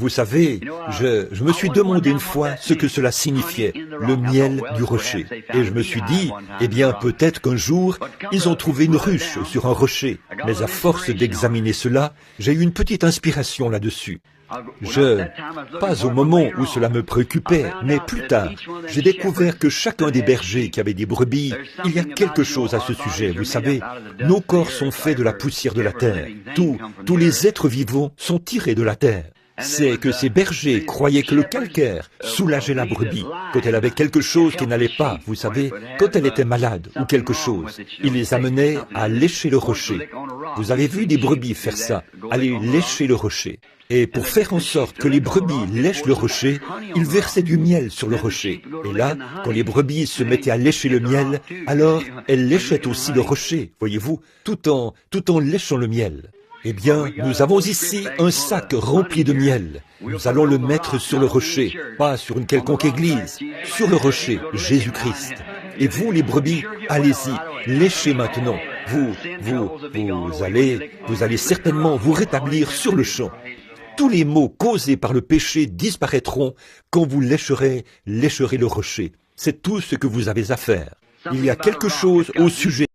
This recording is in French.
Vous savez, je me suis demandé une fois ce que cela signifiait, le miel du rocher. Et je me suis dit, eh bien peut-être qu'un jour, ils ont trouvé une ruche sur un rocher. Mais à force d'examiner cela, j'ai eu une petite inspiration là-dessus. Pas au moment où cela me préoccupait, mais plus tard, j'ai découvert que chacun des bergers qui avaient des brebis, il y a quelque chose à ce sujet, vous savez. Nos corps sont faits de la poussière de la terre. Tous les êtres vivants sont tirés de la terre. C'est que ces bergers croyaient que le calcaire soulageait la brebis. Quand elle avait quelque chose qui n'allait pas, vous savez, quand elle était malade ou quelque chose, ils les amenaient à lécher le rocher. Vous avez vu des brebis faire ça, aller lécher le rocher. Et pour faire en sorte que les brebis lèchent le rocher, ils versaient du miel sur le rocher. Et là, quand les brebis se mettaient à lécher le miel, alors elles léchaient aussi le rocher, voyez-vous, tout en léchant le miel. Eh bien, nous avons ici un sac rempli de miel. Nous allons le mettre sur le rocher, pas sur une quelconque église, sur le rocher, Jésus-Christ. Et vous, les brebis, allez-y, léchez maintenant. Vous allez certainement vous rétablir sur le champ. Tous les maux causés par le péché disparaîtront quand vous lécherez le rocher. C'est tout ce que vous avez à faire. Il y a quelque chose au sujet